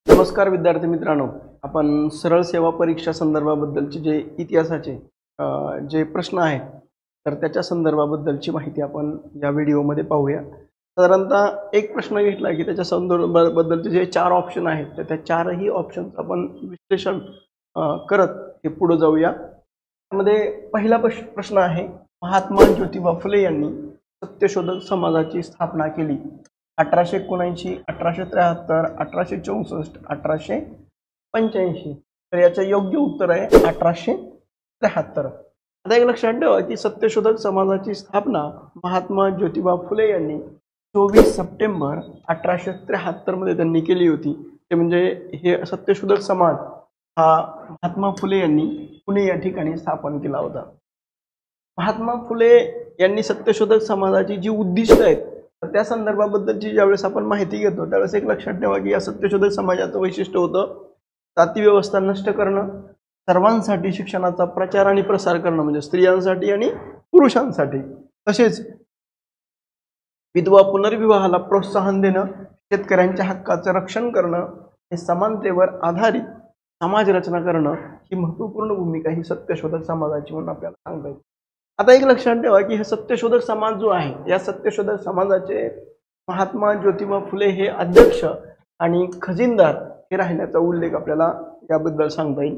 नमस्कार विद्यार्थी मित्रांनो, आपण सरळ सेवा परीक्षा संदर्भाबद्दलचे जे इतिहासाचे जे प्रश्न आहेत तर त्याच्या संदर्भाबद्दलची माहिती आपण या व्हिडिओमध्ये पाहूया। साधारणतः एक प्रश्न घेतला की त्याच्या संदर्भाबद्दलचे जे 4 ऑप्शन आहेत तर त्या चारही ऑप्शनचं आपण विश्लेषण करत हे पुढे जाऊया। त्यामध्ये पहिला प्रश्न आहे, महात्मा ज्योतिबा फुले यांनी सत्यशोधक समाजाची स्थापना केली। 1879, 1873, 1864, 1885। तर याचं योग्य उत्तर आहे 1873। आता एक लक्षात ठेवा की सत्यशोधक समाजाची स्थापना महात्मा ज्योतिबा फुले यांनी 24 सप्टेंबर 1873 मध्ये त्यांनी केली होती। ते म्हणजे हे सत्यशोधक समाज हा महात्मा फुले यांनी पुणे या ठिकाणी स्थापन केला होता। महात्मा फुले यांनी सत्यशोधक समाजाची जी उद्दिष्ट आहेत तर त्या संदर्भाबद्दलची ज्यावेळेस आपण माहिती घेतो त्यावेळेस एक लक्षात ठेवा की या सत्यशोधक समाजाचं वैशिष्ट्य होतं जाती व्यवस्था नष्ट करणं, सर्वांसाठी शिक्षणाचा प्रचार आणि प्रसार करणं म्हणजे स्त्रियांसाठी आणि पुरुषांसाठी, तसेच विधवा पुनर्विवाहाला प्रोत्साहन देणं, शेतकऱ्यांच्या हक्काचं रक्षण करणं, हे समानतेवर आधारित समाज रचना करणं ही महत्त्वपूर्ण भूमिका ही सत्यशोधक समाजाची म्हणून आपल्याला सांगता येईल। आता एक लक्षात ठेवा की हे सत्यशोधक समाज जो आहे या सत्यशोधक समाजाचे महात्मा ज्योतिबा फुले हे अध्यक्ष आणि खजिनदार हे राहण्याचा उल्लेख आपल्याला याबद्दल सांगता येईल।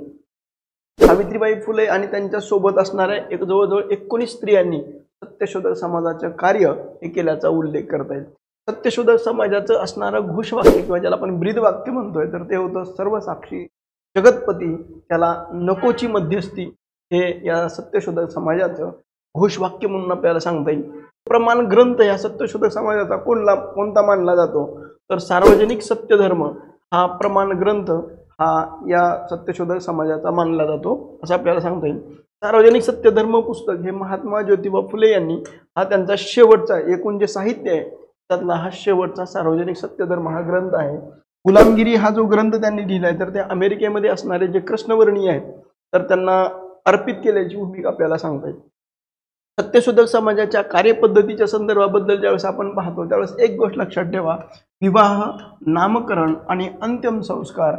सावित्रीबाई फुले आणि त्यांच्या सोबत असणाऱ्या जवळजवळ 19 स्त्रियांनी सत्यशोधक समाजाचे कार्य हे केल्याचा उल्लेख करता येईल। सत्यशोधक समाजाचं असणारं घोषवाक्य किंवा ज्याला आपण ब्रीदवाक्य म्हणतोय तर ते होतं, सर्वसाक्षी जगतपती त्याला नकोची मध्यस्थी। हे या सत्यशोधक समाजाचं घोषवाक्य म्हणून आपल्याला सांगता येईल। प्रमाण ग्रंथ या सत्यशोधक समाजाचा कोणता मानला जातो तर सार्वजनिक सत्यधर्म हा प्रमाण ग्रंथ हा या सत्यशोधक समाजाचा मानला जातो असं आपल्याला सांगता येईल। सार्वजनिक सत्यधर्म पुस्तक हे महात्मा ज्योतिबा फुले यांनी हा त्यांचा शेवटचा एकूण जे साहित्य आहे त्यातला हा शेवटचा सार्वजनिक सत्यधर्म हा ग्रंथ आहे। गुलामगिरी हा जो ग्रंथ त्यांनी लिहिलाय तर ते अमेरिकेमध्ये असणारे जे कृष्णवर्णीय आहेत तर त्यांना अर्पित केल्याची भूमिका आपल्याला सांगता येईल। सत्यशोधक समाजाच्या कार्यपद्धतीच्या संदर्भाबद्दल ज्यावेळेस आपण पाहतो त्यावेळेस एक गोष्ट लक्षात ठेवा, विवाह, नामकरण आणि अंतिम संस्कार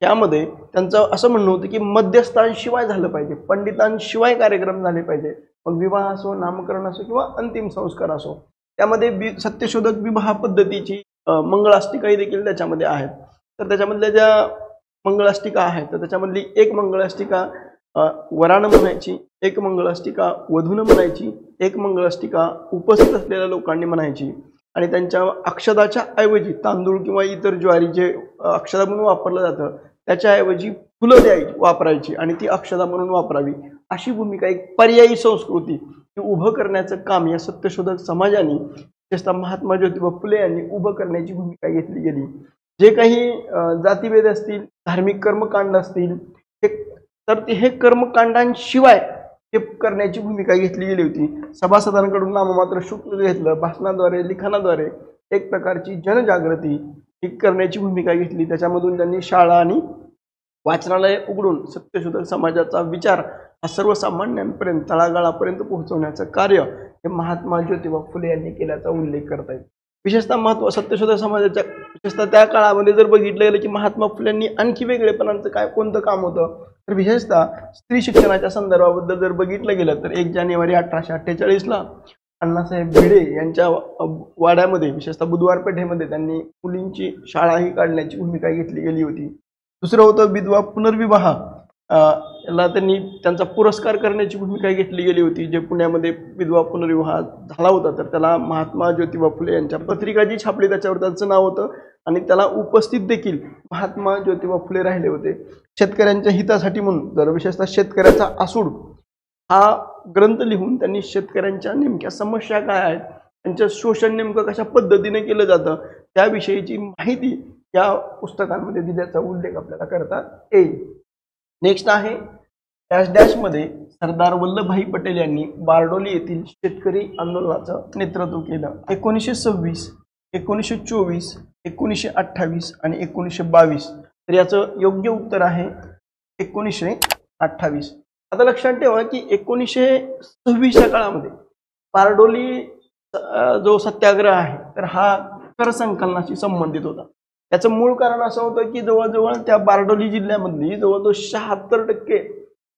यामध्ये त्यांचं असं म्हणणं होतं की मध्यस्थांशिवाय झालं पाहिजे, पंडितांशिवाय कार्यक्रम झाले पाहिजे। मग विवाह असो, नामकरण असो किंवा अंतिम संस्कार असो, त्यामध्ये सत्यशोधक विवाह पद्धतीची मंगळाष्टिकाही देखील त्याच्यामध्ये आहेत। तर त्याच्यामधल्या ज्या मंगळाष्टिका आहेत तर त्याच्यामधली एक मंगळाष्टिका वरानं म्हणायची, एक मंगळाष्टिका वधूनं म्हणायची, एक मंगळाष्टिका उपस्थित असलेल्या लोकांनी म्हणायची आणि त्यांच्या अक्षदाच्या ऐवजी तांदूळ किंवा इतर ज्वारी जे अक्षदा म्हणून वापरलं जातं त्याच्याऐवजी फुलं वापरायची आणि ती अक्षदा म्हणून वापरावी अशी भूमिका, एक पर्यायी संस्कृती ही उभं करण्याचं काम या सत्यशोधक समाजाने विशेषतः महात्मा ज्योतिबा फुले यांनी उभं करण्याची भूमिका घेतली गेली। जे काही जातीभेद असतील, धार्मिक कर्मकांड असतील तर हे कर्मकांडांशिवाय हे करण्याची भूमिका घेतली गेली होती। सभासदांकडून नाममात्र शुल्क घेतलं, भाषणाद्वारे, लिखाणाद्वारे एक प्रकारची जनजागृती ही करण्याची भूमिका घेतली। त्याच्यामधून त्यांनी शाळा आणि वाचनालय उघडून सत्यशोधक समाजाचा विचार हा सर्वसामान्यांपर्यंत तळागाळापर्यंत पोहोचवण्याचं कार्य हे महात्मा ज्योतिबा फुले यांनी केल्याचा उल्लेख करता येईल। विशेषतः सत्यशोधक समाजाच्या विशेषतः त्या काळामध्ये जर बघितलं गेलं की महात्मा फुल्यांनी आणखी वेगळेपणाचं कोणतं काम होतं तर विशेषतः स्त्री शिक्षणाच्या संदर्भाबद्दल जर बघितलं गेलं तर 1 जानेवारी 1848 ला अण्णासाहेब भिडे यांच्या वाड्यामध्ये विशेषतः बुधवार पेठेमध्ये त्यांनी मुलींची शाळाही काढण्याची भूमिका घेतली गेली होती। दुसरं होतं विधवा पुनर्विवाह याला त्यांनी त्यांचा पुरस्कार करण्याची भूमिका घेतली गेली होती। जे पुण्यामध्ये विधवा पुनर्विवाह झाला होता तर त्याला महात्मा ज्योतिबा फुले यांच्या पत्रिका जी छापली त्याच्यावर त्यांचं नाव होतं आणि त्याला उपस्थित देखील महात्मा ज्योतिबा फुले राहिले होते। शेतकऱ्यांच्या हितासाठी म्हणून जर विशेषतः शेतकऱ्याचा आसूड हा ग्रंथ लिहून त्यांनी शेतकऱ्यांच्या नेमक्या समस्या काय आहेत, त्यांचं शोषण नेमकं कशा पद्धतीने केलं जातं त्याविषयीची माहिती या पुस्तकांमध्ये दिल्याचा उल्लेख आपल्याला करता येईल। नेक्स्ट आहे डॅश डॅश मध्ये सरदार वल्लभभाई पटेल यांनी बारडोली येथील शेतकरी आंदोलनाचं नेतृत्व केलं। 1926, 1924, 1928 आणि 1922। तर याचं योग्य उत्तर आहे 1928। आता लक्षात ठेवा की 1926च्या काळामध्ये बारडोली जो सत्याग्रह आहे तर हा कर संकलनाशी संबंधित होता। त्याचं मूळ कारण असं होतं की जवळजवळ त्या बारडोली जिल्ह्यामधली जवळजवळ 76%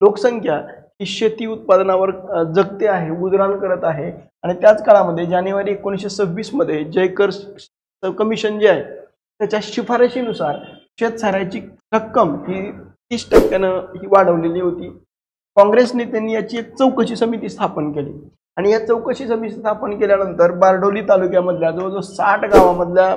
लोकसंख्या ही शेती उत्पादनावर जगते आहे, उदराण करत आहे. आणि त्याच काळामध्ये जानेवारी 1926 मध्ये जयकर कमिशन जे आहे त्याच्या शिफारशीनुसार शेतसाऱ्याची रक्कम ही 30% ही वाढवलेली होती. काँग्रेस नेत्यांनी याची एक चौकशी समिती स्थापन केली आणि या चौकशी समिती स्थापन केल्यानंतर बारडोली तालुक्यामधल्या जवळजवळ 60 गावामधल्या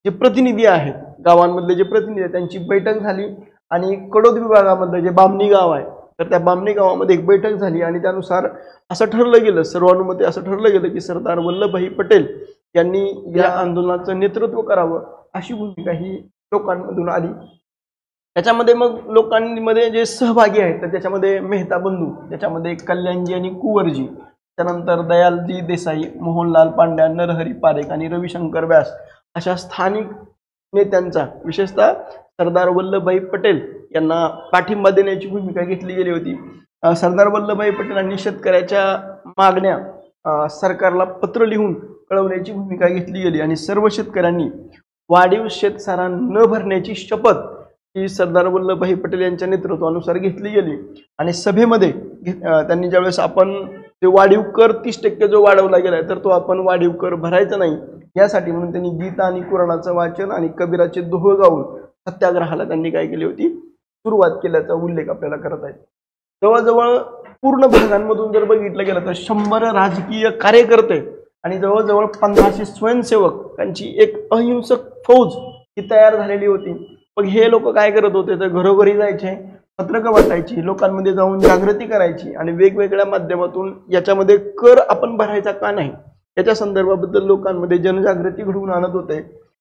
जे प्रतिनिधी आहेत, गावांमधले जे प्रतिनिधी आहेत त्यांची बैठक झाली आणि कडोद विभागामधलं जे बामणी गाव आहे तर त्या बामणी गावामध्ये एक बैठक झाली आणि त्यानुसार असं ठरलं गेलं, सर्वानुमते असं ठरलं गेलं की सरदार वल्लभभाई पटेल यांनी या आंदोलनाचं नेतृत्व करावं अशी भूमिका ही लोकांमधून आली. त्याच्यामध्ये मग लोकांमध्ये जे सहभागी आहेत तर त्याच्यामध्ये मेहता बंधू, त्याच्यामध्ये कल्याणजी आणि कुंवरजी, त्यानंतर दयालजी देसाई, मोहनलाल पांड्या, नरहरी पारेख आणि रविशंकर व्यास अशा स्थानिक नेत्यांचा विशेषतः सरदार वल्लभभाई पटेल यांना पाठिंबा देण्याची भूमिका घेतली गेली होती. सरदार वल्लभभाई पटेलांनी शेतकऱ्याच्या मागण्या सरकारला पत्र लिहून कळवण्याची भूमिका घेतली गेली आणि सर्व शेतकऱ्यांनी वाढीव शेतसारा न भरण्याची शपथ ही सरदार वल्लभभाई पटेल यांच्या नेतृत्वानुसार घेतली गेली. आणि सभेमध्ये त्यांनी ज्यावेळेस आपण जे वाढीव कर 30% जो वाढवला गेलाय तर तो आपण वाढीव कर भरायचा नाही यासाठी म्हणून त्यांनी गीता आणि कुराणाचं वाचन आणि कबीराचे दोहे गाऊन सत्याग्रहाला त्यांनी काय केली होती, सुरुवात केल्याचा उल्लेख आपल्याला करत आहे. जवळजवळ पूर्ण भागांमधून जर बघितलं गेलं तर 100 राजकीय कार्यकर्ते आणि जवळजवळ 1500 स्वयंसेवक यांची एक अहिंसक फौज ही तयार झालेली होती. मग हे लोक काय करत होते तर घरोघरी जायचे, पत्रकं वाटायची, लोकांमध्ये जाऊन जागृती करायची आणि वेगवेगळ्या माध्यमातून याच्यामध्ये कर आपण भरायचा का नाही याच्या संदर्भाबद्दल लोकांमध्ये जनजागृती घडवून आणत होते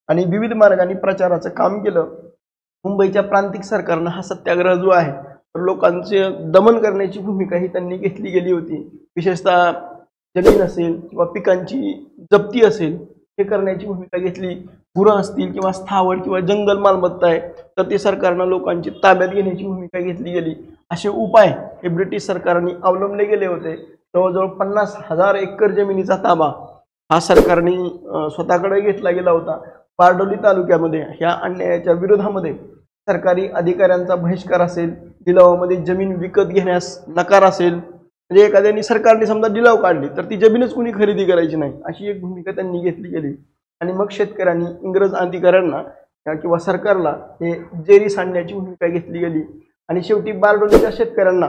आणि विविध मार्गाने प्रचाराचं काम केलं. मुंबईच्या प्रांतिक सरकारनं हा सत्याग्रह जो आहे तर लोकांचे दमन करण्याची भूमिका ही त्यांनी घेतली गेली होती. विशेषतः जमीन असेल किंवा पिकांची जप्ती असेल हे करण्याची भूमिका घेतली. गुरं असतील किंवा स्थावर किंवा जंगल मालमत्ता आहे तर ते सरकारनं लोकांची ताब्यात घेण्याची भूमिका घेतली गेली. असे उपाय हे ब्रिटिश सरकारने अवलंबले गेले होते. जवळजवळ 50,000 एकर जमिनीचा ताबा हा सरकारने स्वतःकडे घेतला गेला होता. बारडोली तालुक्यामध्ये ह्या अन्यायाच्या विरोधामध्ये सरकारी अधिकाऱ्यांचा बहिष्कार असेल, लिलावामध्ये जमीन विकत घेण्यास नकार असेल, म्हणजे एखाद्याने सरकारने समजा लिलाव काढली तर ती जमीनच कुणी खरेदी करायची नाही अशी एक भूमिका त्यांनी घेतली गेली. आणि मग शेतकऱ्यांनी इंग्रज अधिकाऱ्यांना किंवा सरकारला हे जेरी सांडण्याची भूमिका घेतली गेली आणि शेवटी बारडोलीच्या शेतकऱ्यांना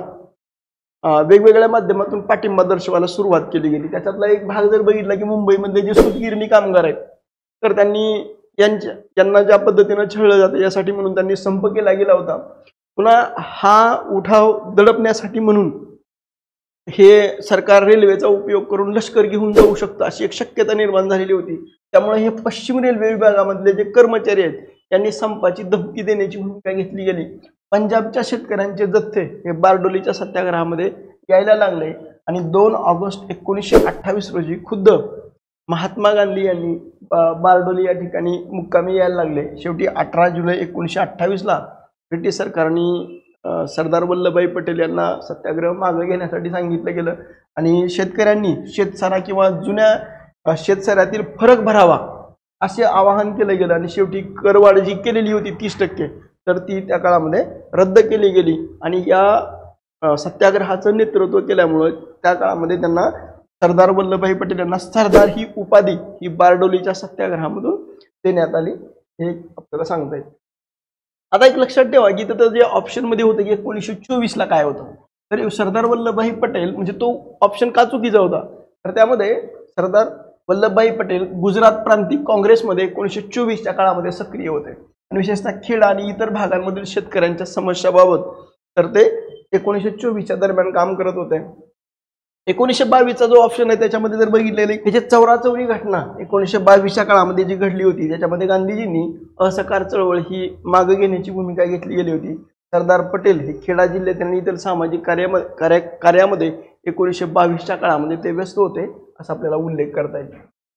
वेगवेगळ्या माध्यमातून पाठिंबा दर्शवायला सुरुवात केली गेली. त्याच्यातला एक भाग जर बघितला की मुंबईमध्ये जे सूतगिरणी कामगार आहेत तर त्यांनी यांना ज्या पद्धतीनं छळलं जातं यासाठी म्हणून त्यांनी संप केला गेला होता. पुन्हा हा उठाव दडपण्यासाठी म्हणून हे सरकार रेल्वेचा उपयोग करून लष्कर घेऊन जाऊ शकतं अशी एक शक्यता निर्माण झालेली होती. त्यामुळे हे पश्चिम रेल्वे विभागामधले जे कर्मचारी आहेत यांनी संपाची धमकी देण्याची भूमिका घेतली गेली. पंजाबच्या शेतकऱ्यांचे जथ्थे हे बारडोलीच्या सत्याग्रहामध्ये यायला लागले आणि 2 ऑगस्ट 1928 रोजी खुद्द महात्मा गांधी यांनी बारडोली या ठिकाणी मुक्कामी यायला लागले. शेवटी 18 जुलै 1928 ला ब्रिटिश सरकारने सरदार वल्लभभाई पटेल यांना सत्याग्रह मागे घेण्यासाठी सांगितलं गेलं आणि शेतकऱ्यांनी शेतसारा किंवा जुन्या शेतसाऱ्यातील फरक भरावा असे आवाहन केलं गेलं आणि शेवटी करवाढ जी केलेली होती 30% तर ती त्या काळामध्ये रद्द केली गेली आणि या सत्याग्रहाचं नेतृत्व केल्यामुळे त्या काळामध्ये त्यांना सरदार वल्लभभाई पटेल यांना सरदार ही उपाधी ही बारडोलीच्या सत्याग्रहामधून देण्यात आली हे आपल्याला सांगता येईल. आता एक लक्षात ठेवा की तिथं जे ऑप्शनमध्ये होतं की 1924 ला काय होतं तर सरदार वल्लभभाई पटेल म्हणजे तो ऑप्शन का चुकीचा होता तर त्यामध्ये सरदार वल्लभभाई पटेल गुजरात प्रांतिक काँग्रेसमध्ये 1924च्या काळामध्ये सक्रिय होते आणि विशेषतः खेड आणि इतर भागांमधील शेतकऱ्यांच्या समस्याबाबत तर ते 1924च्या दरम्यान काम करत होते. 1922चा जो ऑप्शन आहे त्याच्यामध्ये जर बघितलेले त्याची चौराचौरी घटना 1922च्या काळामध्ये जी घडली होती त्याच्यामध्ये गांधीजींनी असहकार चळवळ ही मागे घेण्याची भूमिका घेतली गेली होती. सरदार पटेल हे खेडा जिल्ह्यात त्यांनी इतर सामाजिक कार्यामध्ये 1922च्या काळामध्ये ते व्यस्त होते असा आपल्याला उल्लेख करता येईल.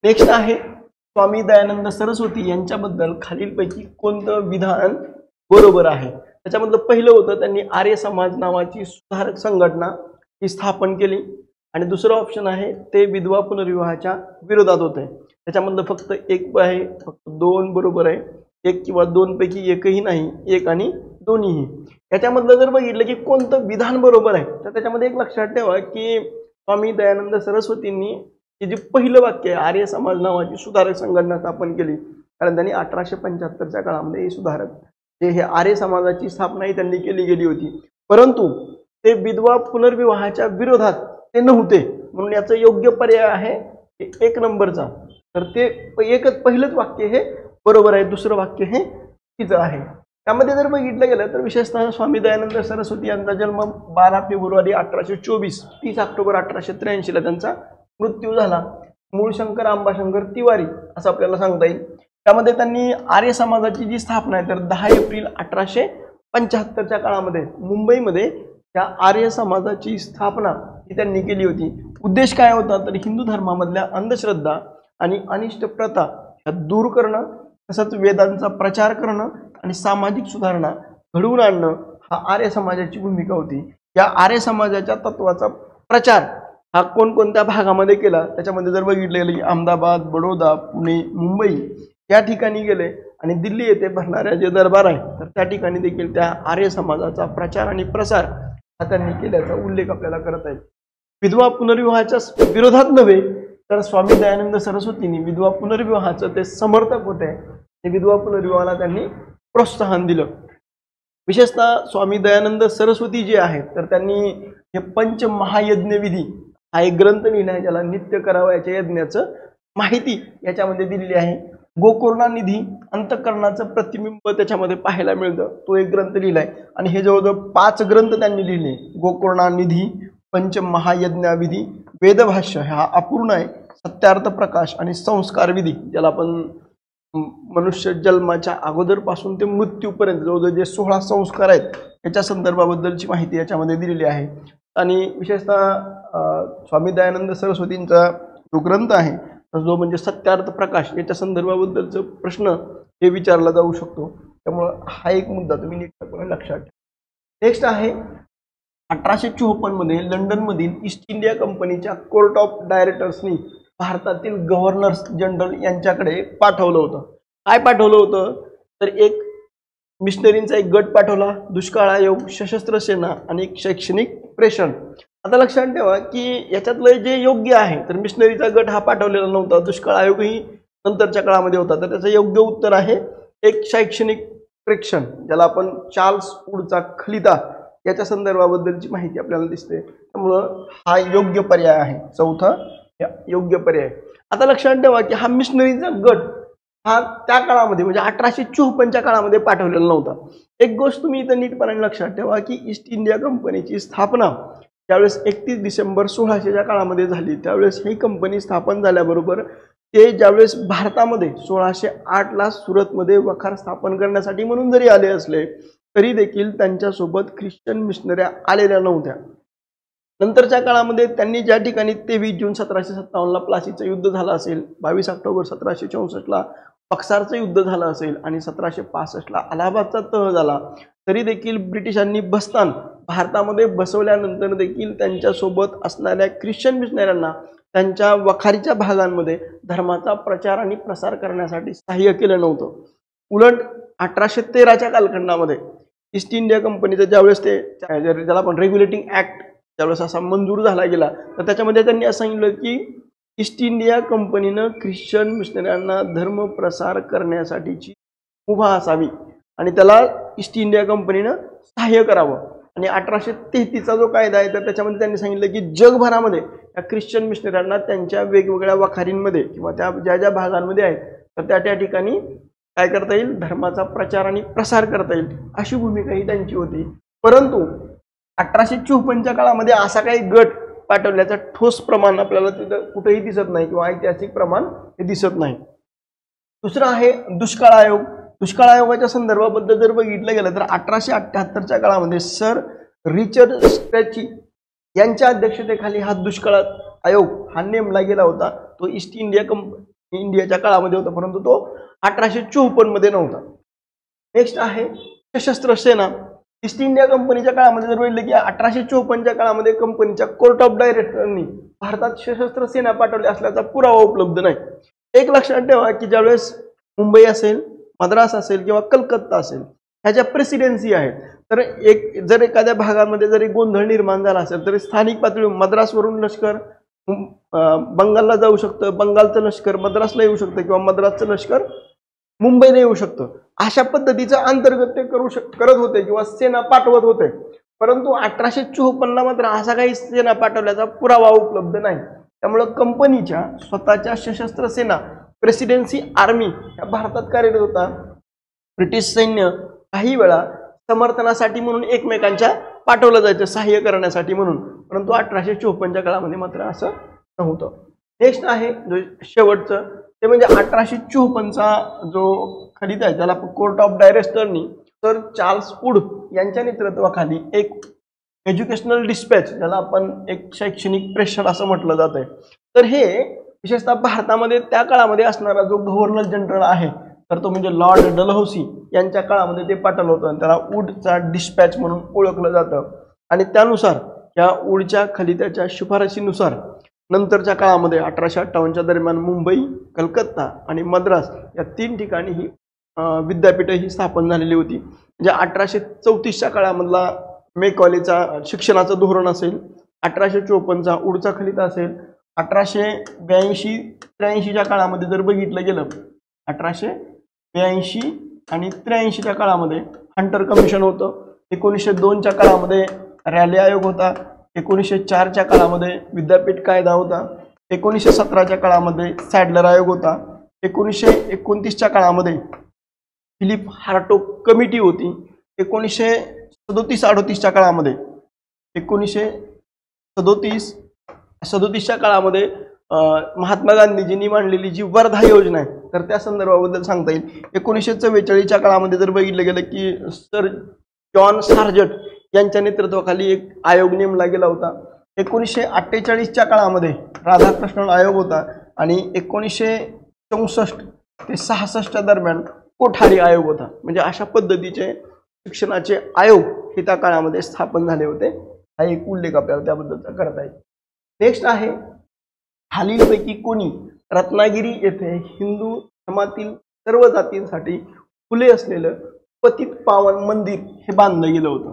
नेक्स्ट आहे स्वामी दयानंद सरस्वती यांच्याबद्दल खालीलपैकी कोणतं विधान बरोबर आहे. त्याच्यामधलं पहिलं होतं त्यांनी आर्य समाज नावाची सुधारक संघटना ही स्थापन केली आणि दुसरं ऑप्शन आहे ते विधवा पुनर्विवाहाच्या विरोधात होते. त्याच्यामधलं फक्त एक आहे, फक्त 2 बरोबर आहे. एक किंवा दोन पैकी एकही नाही, एक आणि दोन्हीही. याच्यामधलं जर बघितलं की कोणतं विधान बरोबर आहे तर त्याच्यामध्ये एक लक्षात ठेवा की स्वामी दयानंद सरस्वतींनी हे जे पहिलं वाक्य आहे, आर्य समाज नावाची सुधारक संघटना स्थापन केली, कारण त्यांनी 1875च्या काळामध्ये हे सुधारक हे आर्य समाजाची स्थापनाही त्यांनी केली गेली होती. परंतु ते विधवा पुनर्विवाहाच्या विरोधात ते नव्हते, म्हणून याचं योग्य पर्याय आहे 1 नंबरचा. तर ते पहिलंच वाक्य हे बरोबर आहे, दुसरं वाक्य हे चुकीचं आहे. त्यामध्ये जर बघितलं गेलं तर विशेषतः स्वामी दयानंद सरस्वती यांचा जन्म 12 फेब्रुवारी 1824, 30 ऑक्टोबर 1883 त्यांचा मृत्यू झाला. मूळ शंकर आंबाशंकर तिवारी असं आपल्याला सांगता येईल. त्यामध्ये त्यांनी आर्य समाजाची जी स्थापना आहे तर 10 एप्रिल 1875च्या काळामध्ये मुंबईमध्ये त्या आर्य समाजाची स्थापना ही त्यांनी केली होती. उद्देश काय होता तर हिंदू धर्मामधल्या अंधश्रद्धा आणि अनिष्ट प्रथा ह्या दूर करणं, तसंच वेदांचा प्रचार करणं आणि सामाजिक सुधारणा घडवून आणणं हा आर्य समाजाची भूमिका होती. या आर्य समाजाच्या तत्वाचा प्रचार हा कोणकोणत्या भागामध्ये केला त्याच्यामध्ये जर बघितलं गेलं की अहमदाबाद, बडोदा, पुणे, मुंबई या ठिकाणी गेले आणि दिल्ली येथे भरणाऱ्या जे दरबार आहे तर त्या ठिकाणी देखील त्या आर्य समाजाचा प्रचार आणि प्रसार हा त्यांनी केल्याचा उल्लेख आपल्याला करत आहे. विधवा पुनर्विवाहाच्या विरोधात नव्हे तर स्वामी दयानंद सरस्वतींनी विधवा पुनर्विवाहाचं ते समर्थक होते. विधवा पुनर्विवाहाला त्यांनी प्रोत्साहन दिलं. विशेषतः स्वामी दयानंद सरस्वती जे आहेत तर त्यांनी हे पंचमहायज्ञ विधी हा एक ग्रंथ लिहिला आहे, ज्याला नित्य करावयाच्या यज्ञाचं माहिती याच्यामध्ये दिलेली आहे. गोकर्णा निधी अंतःकरणाचं प्रतिबिंब त्याच्यामध्ये पाहायला मिळतं, तो एक ग्रंथ लिहिलाय. आणि हे जवळजवळ 5 ग्रंथ त्यांनी लिहिले. गोकर्णा निधी, पंचमहायज्ञविधी, वेदभाष्य हा अपूर्ण आहे, सत्यार्थ प्रकाश आणि संस्कार विधी, ज्याला आपण मनुष्य जन्माच्या अगोदरपासून ते मृत्यूपर्यंत जवळजवळ जे 16 संस्कार आहेत याच्या संदर्भाबद्दलची माहिती याच्यामध्ये दिलेली आहे. आणि विशेषतः स्वामी दयानंद सरस्वतींचा जो ग्रंथ आहे जो म्हणजे सत्यार्थ प्रकाश याच्या संदर्भाबद्दलचा प्रश्न हे विचारला जाऊ शकतो. त्यामुळे हा एक मुद्दा तुम्ही नीटपणे लक्षात ठेवा. नेक्स्ट आहे 1854 मध्ये लंडनमधील ईस्ट इंडिया कंपनीच्या कोर्ट ऑफ डायरेक्टर्सनी भारतातील गव्हर्नर्स जनरल यांच्याकडे पाठवलं होतं. काय पाठवलं होतं तर एक मिशनरींचा एक गट पाठवला, दुष्काळ आयोग, सशस्त्र सेना आणि एक शैक्षणिक प्रेषण. आता लक्षात ठेवा की याच्यातलं जे योग्य आहे तर मिशनरीचा गट हा पाठवलेला नव्हता, दुष्काळ आयोगही नंतरच्या काळामध्ये होता. तर त्याचं योग्य उत्तर आहे एक शैक्षणिक प्रेक्षण, ज्याला आपण चार्ल्स वूडचा खलिता याच्या संदर्भाबद्दलची माहिती आपल्याला दिसते. त्यामुळं हा योग्य पर्याय आहे, चौथा योग्य पर्याय. आता लक्षात ठेवा की हा मिशनरीचा गट हा त्या काळामध्ये म्हणजे 1854च्या काळामध्ये पाठवलेला नव्हता. एक गोष्ट तुम्ही इथं नीटपणे लक्षात ठेवा की ईस्ट इंडिया कंपनीची स्थापना त्यावेळेस 31 डिसेंबर 1600च्या काळामध्ये झाली. त्यावेळेस ही कंपनी स्थापन झाल्याबरोबर ते ज्यावेळेस भारतामध्ये 1608ला सुरतमध्ये वखार स्थापन करण्यासाठी म्हणून जरी आले असले तरी देखील त्यांच्यासोबत ख्रिश्चन मिशनऱ्या आलेल्या नव्हत्या. नंतरच्या काळामध्ये त्यांनी ज्या ठिकाणी 23 जून 1757ला प्लासीचं युद्ध झालं असेल, 22 ऑक्टोबर 1764ला बक्सारचं युद्ध झालं असेल आणि 1765ला अलाहाबादचा तह झाला, तरी देखील ब्रिटिशांनी बस्तान भारतामध्ये बसवल्यानंतर देखील त्यांच्यासोबत असणाऱ्या ख्रिश्चन मिशनऱ्यांना त्यांच्या वखारीच्या भागांमध्ये धर्माचा प्रचार आणि प्रसार करण्यासाठी सहाय्य केलं नव्हतं. उलट 1813च्या कालखंडामध्ये ईस्ट इंडिया कंपनीचं ज्यावेळेस ते ज्याला आपण रेग्युलेटिंग ऍक्ट ज्यावेळेस असा मंजूर झाला गेला तर त्याच्यामध्ये त्यांनी असं सांगितलं की ईस्ट इंडिया कंपनीनं ख्रिश्चन मिशनऱ्यांना धर्म प्रसार करण्यासाठीची मुभा असावी आणि त्याला ईस्ट इंडिया कंपनीनं सहाय्य करावं. आणि 1833चा जो कायदा आहे तर त्याच्यामध्ये त्यांनी सांगितलं की जगभरामध्ये या ख्रिश्चन मिशनऱ्यांना त्यांच्या वेगवेगळ्या वखारींमध्ये किंवा त्या ज्या ज्या भागांमध्ये आहेत तर त्या ठिकाणी काय करता येईल, धर्माचा प्रचार आणि प्रसार करता येईल, अशी भूमिका ही त्यांची होती. परंतु 1854च्या काळामध्ये असा काही गट पाठवल्याचं ठोस प्रमाण आपल्याला तिथं कुठेही दिसत नाही किंवा ऐतिहासिक प्रमाण हे दिसत नाही. दुसरं आहे दुष्काळ आयोग. दुष्काळ आयोगाच्या संदर्भाबद्दल जर बघितलं गेलं तर 1878च्या काळामध्ये सर रिचर्ड स्ट्रॅची यांच्या अध्यक्षतेखाली हा दुष्काळ आयोग हा नेमला गेला होता. तो ईस्ट इंडियाच्या काळामध्ये होता, परंतु तो 1854 मध्ये नव्हता. नेक्स्ट आहे सशस्त्र सेना. ईस्ट इंडिया कंपनीच्या काळामध्ये जर बघितलं की 1854च्या काळामध्ये कंपनीच्या कोर्ट ऑफ डायरेक्टरनी भारतात सशस्त्र सेना पाठवली असल्याचा पुरावा उपलब्ध नाही. एक लक्षात ठेवा की ज्यावेळेस मुंबई असेल, मद्रास असेल किंवा कलकत्ता असेल, ह्या ज्या प्रेसिडेन्सी आहेत, तर जर एखाद्या भागामध्ये जरी गोंधळ निर्माण झाला असेल तरी स्थानिक पातळीवर मद्रासवरून लष्कर बंगालला जाऊ शकतं, बंगालचं लष्कर मद्रासला येऊ शकतं किंवा मद्रासचं लष्कर मुंबईला येऊ शकतं. अशा पद्धतीचं अंतर्गत ते करत होते किंवा सेना पाठवत होते. परंतु 1854 मात्र असा काही सेना पाठवल्याचा पुरावा उपलब्ध नाही. त्यामुळे कंपनीच्या स्वतःच्या सशस्त्र सेना प्रेसिडेन्सी आर्मी या भारतात कार्यरत होता. ब्रिटिश सैन्य काही वेळा समर्थनासाठी म्हणून एकमेकांच्या पाठवलं जायचं, सहाय्य करण्यासाठी म्हणून, परंतु 1854च्या काळामध्ये मात्र असं नव्हतं. नेक्स्ट आहे जो शेवटचं ते म्हणजे 1854चा जो खलिता आहे त्याला कोर्ट ऑफ डायरेक्टरनी सर चार्ल्स वूड यांच्या नेतृत्वाखाली एक एज्युकेशनल डिस्पॅच, ज्याला आपण एक शैक्षणिक प्रेशर असं म्हटलं जात आहे, तर हे विशेषतः भारतामध्ये त्या काळामध्ये असणारा जो गव्हर्नर जनरल आहे तर तो म्हणजे लॉर्ड डलहौसी यांच्या काळामध्ये ते पाठवलं होतं. त्याला वूडचा डिस्पॅच म्हणून ओळखलं जातं. आणि त्यानुसार या वूडच्या खलित्याच्या शिफारशीनुसार नंतरच्या काळामध्ये 1858च्या दरम्यान मुंबई, कलकत्ता आणि मद्रास या 3 ठिकाणी ही विद्यापीठं ही स्थापन झालेली होती. म्हणजे 1834च्या काळामधला मेकॉलेचा शिक्षणाचं धोरण असेल, 1854चा वूडचा खलिता असेल, 1882-83च्या काळामध्ये जर बघितलं गेलं 1882 आणि 83च्या काळामध्ये हंटर कमिशन होतं, 1902च्या काळामध्ये रॅली आयोग होता, 1904च्या काळामध्ये विद्यापीठ कायदा होता, 1917च्या काळामध्ये सॅडलर आयोग होता, 1929च्या काळामध्ये फिलिप हार्टोग कमिटी होती, 1937-38च्या काळामध्ये 1937-38च्या काळामध्ये महात्मा गांधीजींनी मांडलेली जी वर्धा योजना आहे तर त्या संदर्भाबद्दल सांगता येईल. 1944च्या काळामध्ये जर बघितलं गेलं की सर जॉन सार्जंट यांच्या नेतृत्वाखाली एक आयोग नेमला गेला होता. 1948च्या काळामध्ये राधाकृष्णन आयोग होता आणि 1964 ते 66च्या दरम्यान कोठारी आयोग होता. म्हणजे अशा पद्धतीचे शिक्षणाचे आयोग हे त्या काळामध्ये स्थापन झाले होते. हा एक उल्लेख आपल्याला त्याबद्दलचा करता येईल. नेक्स्ट आहे खालीलपैकी कोणी रत्नागिरी येथे हिंदू धर्मातील सर्व जातींसाठी खुले असलेलं पतित पावन मंदिर हे बांधलं गेलं होतं.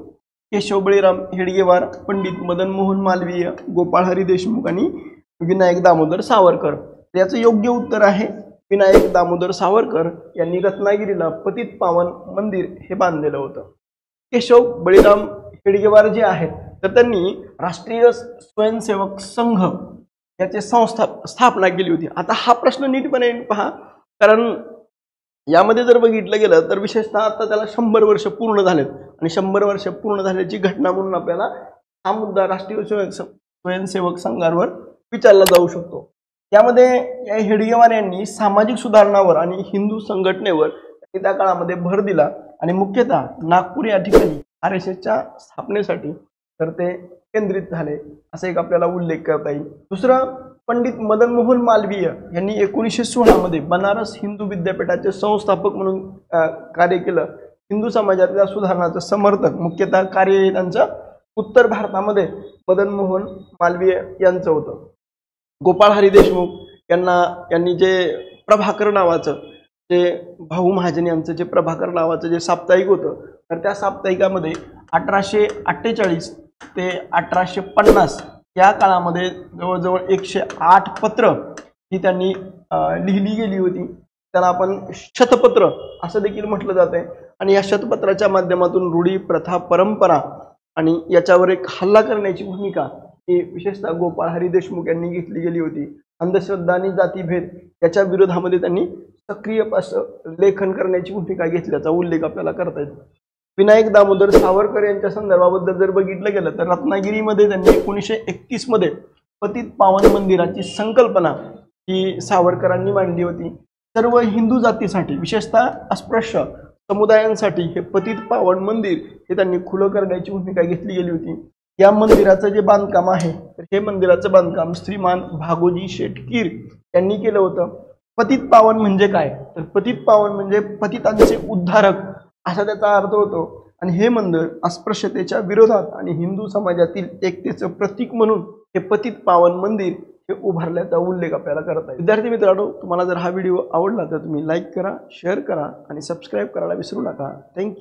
केशव बळीराम हेडगेवार, पंडित मदन मोहन मालवीय, गोपाळ हरी देशमुख आणि विनायक दामोदर सावरकर. याचं योग्य उत्तर आहे विनायक दामोदर सावरकर यांनी रत्नागिरीला पतित पावन मंदिर हे बांधलेलं होतं. केशव बळीराम हेडगेवार जे आहेत तर त्यांनी राष्ट्रीय स्वयंसेवक संघ याची स्थापना केली होती. आता हा प्रश्न नीटपणे पहा, कारण यामध्ये जर बघितलं गेलं तर विशेषतः आता त्याला 100 वर्ष पूर्ण झालेत आणि 100 वर्ष पूर्ण झाल्याची घटना म्हणून आपल्याला हा मुद्दा राष्ट्रीय स्वयंसेवक संघावर विचारला जाऊ शकतो. यामध्ये हेडगेवार यांनी सामाजिक सुधारणावर आणि हिंदू संघटनेवर त्या काळामध्ये भर दिला आणि मुख्यतः नागपूर या ठिकाणी RSSच्या स्थापनेसाठी तर ते केंद्रित झाले असा एक आपल्याला उल्लेख करता येईल. दुसरं, पंडित मदन मोहन मालवीय यांनी 1916 मध्ये बनारस हिंदू विद्यापीठाचे संस्थापक म्हणून कार्य केलं. हिंदू समाजातल्या सुधारणाचं समर्थक मुख्यतः कार्य त्यांचं उत्तर भारतामध्ये मदन मोहन मालवीय यांचं होतं. गोपाळ हरी देशमुख यांनी जे प्रभाकर नावाचं जे भाऊ महाजन यांचं जे प्रभाकर नावाचं जे साप्ताहिक होतं तर त्या साप्ताहिकामध्ये 1848 ते 1850 या काळामध्ये जवळजवळ 108 पत्र ही त्यांनी लिहिली गेली होती. त्याला आपण शतपत्र असं देखील म्हटलं जाते. आणि या शतपत्राच्या माध्यमातून रूढी, प्रथा, परंपरा आणि याच्यावर एक हल्ला करण्याची भूमिका ही विशेषतः गोपाळ हरी देशमुख यांनी घेतली गेली होती. अंधश्रद्धा आणि जातीभेद याच्या विरोधामध्ये त्यांनी सक्रिय लेखन करण्याची भूमिका घेतल्याचा उल्लेख आपल्याला करता येतो. विनायक दामोदर सावरकर यांच्या संदर्भाबद्दल जर बघितलं गेलं तर रत्नागिरीमध्ये त्यांनी 1931 मध्ये पतित पावन मंदिराची संकल्पना ही सावरकरांनी मांडली होती. सर्व हिंदू जातीसाठी विशेषतः अस्पृश्य समुदायांसाठी हे पतित पावन मंदिर हे त्यांनी खुलं करण्याची भूमिका घेतली गेली होती. या मंदिराचं जे बांधकाम आहे तर हे मंदिराचं बांधकाम श्रीमान भागोजी शेटकीर यांनी केलं होतं. पतित पावन म्हणजे काय तर पतित पावन म्हणजे पतितांचे उद्धारक असा त्याचा अर्थ होतो. आणि हे मंदिर अस्पृश्यतेच्या विरोधात आणि हिंदू समाजातील एकतेचं प्रतीक म्हणून हे पतित पावन मंदिर हे उभारल्याचा उल्लेख आपल्याला करता येईल. विद्यार्थी मित्रांनो, तुम्हाला जर हा व्हिडिओ आवडला तर तुम्ही लाईक करा, शेअर करा आणि सबस्क्राईब करायला विसरू नका. थँक्यू.